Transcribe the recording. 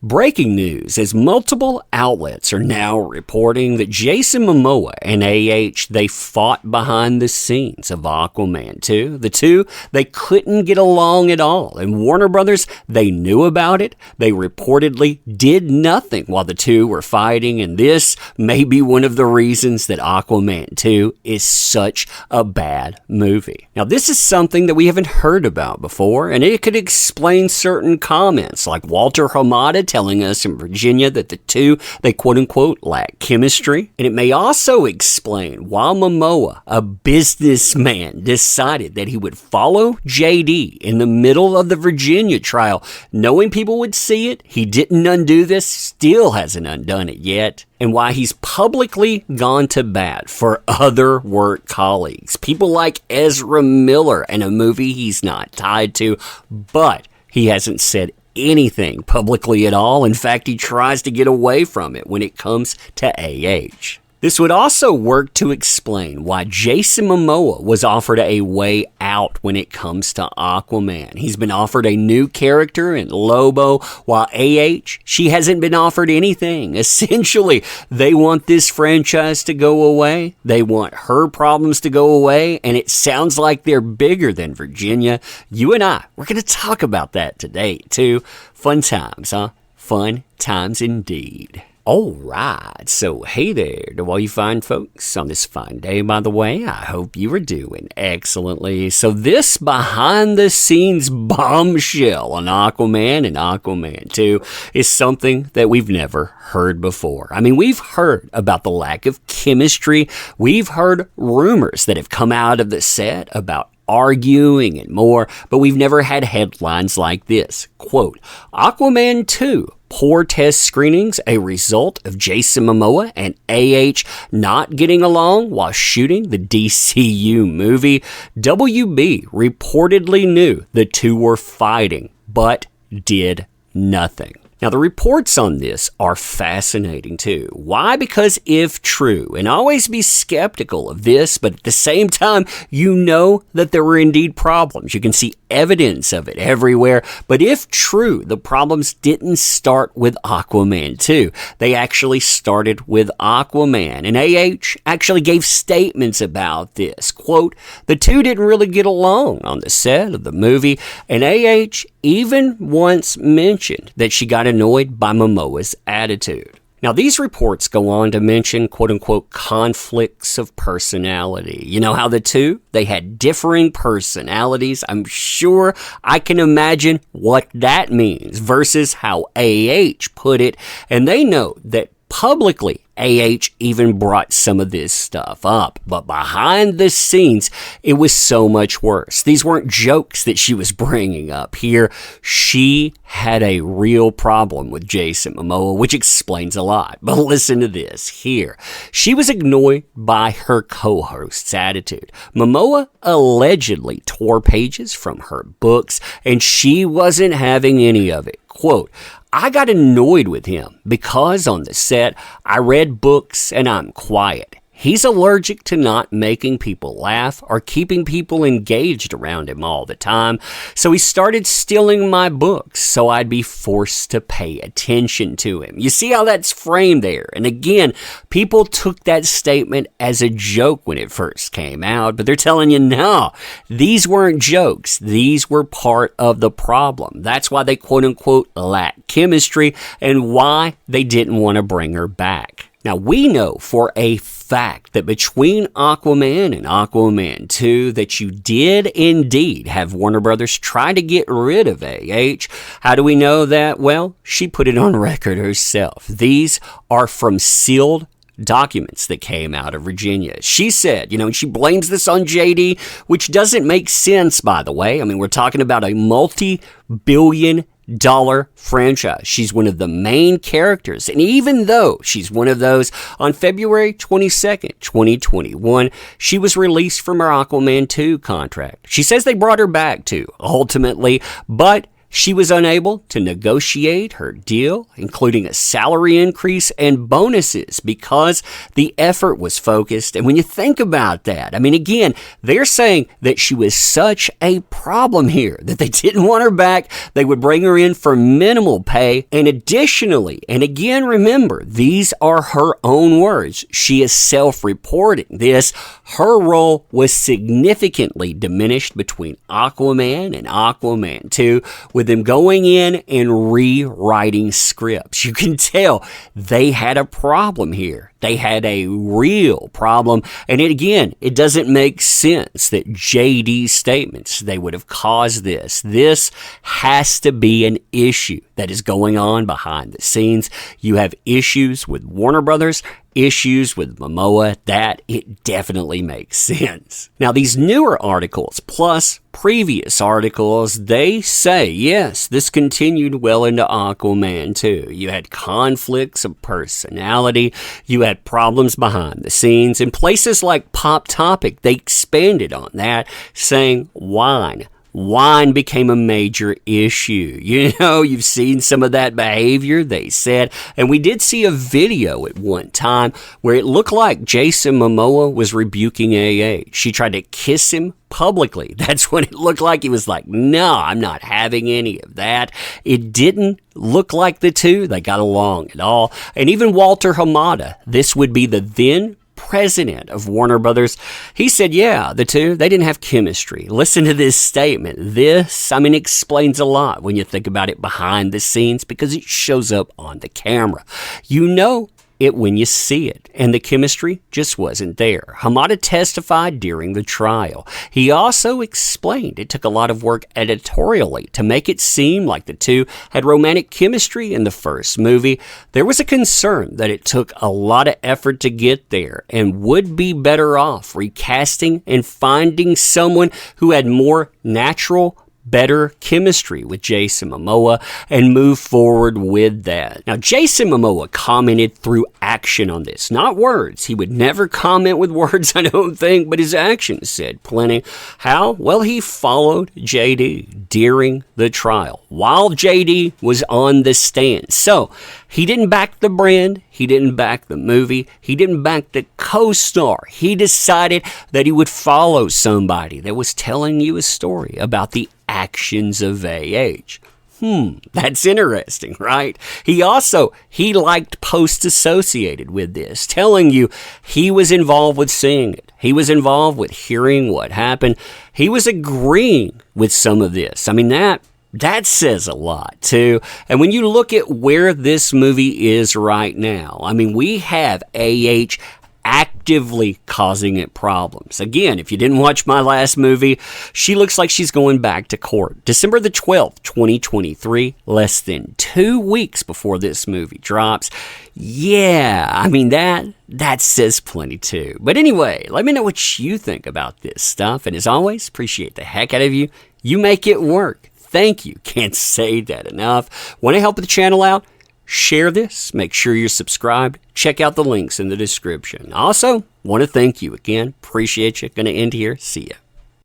Breaking news, as multiple outlets are now reporting that Jason Momoa and they fought behind the scenes of Aquaman 2. The two, they couldn't get along at all, and Warner Brothers, they knew about it. They reportedly did nothing while the two were fighting, and this may be one of the reasons that Aquaman 2 is such a bad movie. Now, this is something that we haven't heard about before, and it could explain certain comments, like Walter Hamada telling us in Virginia that the two, they quote-unquote lack chemistry. And it may also explain why Momoa, a businessman, decided that he would follow JD in the middle of the Virginia trial. Knowing people would see it, he didn't undo this, still hasn't undone it yet. And why he's publicly gone to bat for other work colleagues. People like Ezra Miller in a movie he's not tied to, but he hasn't said anything publicly at all. In fact, he tries to get away from it when it comes to AH. This would also work to explain why Jason Momoa was offered a way out when it comes to Aquaman. He's been offered a new character in Lobo, while she hasn't been offered anything. Essentially, they want this franchise to go away. They want her problems to go away, and it sounds like they're bigger than Virginia. You and I, we're going to talk about that today, too. Fun times, huh? Fun times indeed. All right, so hey there to all you fine folks on this fine day, by the way. I hope you are doing excellently. So this behind-the-scenes bombshell on Aquaman and Aquaman 2 is something that we've never heard before. I mean, we've heard about the lack of chemistry. We've heard rumors that have come out of the set about arguing and more, but we've never had headlines like this. Quote, Aquaman 2. Poor test screenings, a result of Jason Momoa and not getting along while shooting the DCU movie. WB reportedly knew the two were fighting, but did nothing. Now, the reports on this are fascinating too. Why? Because if true, and always be skeptical of this, but at the same time, you know that there were indeed problems. You can see evidence of it everywhere. But if true, the problems didn't start with Aquaman 2. They actually started with Aquaman. And actually gave statements about this. Quote, the two didn't really get along on the set of the movie. And even once mentioned that she got annoyed by Momoa's attitude. Now, these reports go on to mention, quote-unquote, conflicts of personality. You know how the two, they had differing personalities. I'm sure I can imagine what that means versus how put it. And they know that publicly, even brought some of this stuff up. But behind the scenes, it was so much worse. These weren't jokes that she was bringing up here. She had a real problem with Jason Momoa, which explains a lot. But listen to this here. She was annoyed by her co-host's attitude. Momoa allegedly tore pages from her books, and she wasn't having any of it. Quote, I got annoyed with him because on the set, I read books and I'm quiet. He's allergic to not making people laugh or keeping people engaged around him all the time. So he started stealing my books so I'd be forced to pay attention to him. You see how that's framed there? And again, people took that statement as a joke when it first came out, but they're telling you, no, these weren't jokes. These were part of the problem. That's why they quote unquote lack chemistry and why they didn't want to bring her back. Now, we know for a fact that between Aquaman and Aquaman 2 that you did indeed have Warner Brothers try to get rid of How do we know that? Well, she put it on record herself. These are from sealed documents that came out of Virginia. She said, and she blames this on JD, which doesn't make sense, by the way. I mean, we're talking about a multi-billion dollar franchise. She's one of the main characters. And even though she's one of those, on February 22nd, 2021, she was released from her Aquaman 2 contract. She says they brought her back too, ultimately, but She was unable to negotiate her deal, including a salary increase and bonuses, because the effort was focused. And when you think about that, I mean, again, they're saying that she was such a problem here that they didn't want her back. They would bring her in for minimal pay. And additionally, and again, remember, these are her own words. She is self-reporting this. Her role was significantly diminished between Aquaman and Aquaman 2, with them going in and rewriting scripts. You can tell they had a problem here. They had a real problem. And it doesn't make sense that JD's statements, they would have caused this. This has to be an issue that is going on behind the scenes. You have issues with Warner Brothers, issues with Momoa. That it definitely makes sense. Now, these newer articles plus previous articles, they say, yes, this continued well into Aquaman 2. You had conflicts of personality. You had problems behind the scenes. In places like Pop Topic, they expanded on that, saying wine. Wine became a major issue. You know, you've seen some of that behavior, they said. And we did see a video at one time where it looked like Jason Momoa was rebuking AA. She tried to kiss him publicly. That's when it looked like he was like, no, I'm not having any of that. It didn't look like the two, they got along at all. And even Walter Hamada, this would be the then president of Warner Brothers, he said, yeah, the two, they didn't have chemistry. Listen to this statement. This, explains a lot when you think about it behind the scenes, because it shows up on the camera. You know it when you see it, and the chemistry just wasn't there. Hamada testified during the trial. He also explained it took a lot of work editorially to make it seem like the two had romantic chemistry in the first movie. There was a concern that it took a lot of effort to get there and would be better off recasting and finding someone who had more natural, better chemistry with Jason Momoa and move forward with that. Now, Jason Momoa commented through action on this, not words. He would never comment with words, I don't think, but his actions said plenty. How? Well, he followed JD during the trial while JD was on the stand. So he didn't back the brand. He didn't back the movie. He didn't back the co-star. He decided that he would follow somebody that was telling you a story about the actions of AH. That's interesting, right? He liked posts associated with this, telling you he was involved with seeing it. He was involved with hearing what happened. He was agreeing with some of this. That says a lot, too. And when you look at where this movie is right now, we have AH actively causing it problems. Again, if you didn't watch my last movie, she looks like she's going back to court. December the 12th, 2023, less than 2 weeks before this movie drops. Yeah, that says plenty too. But anyway, let me know what you think about this stuff. And as always, appreciate the heck out of you. You make it work. Thank you. Can't say that enough. Want to help the channel out? Share this. Make sure you're subscribed. Check out the links in the description. Also, want to thank you again. Appreciate you. Going to end here. See ya.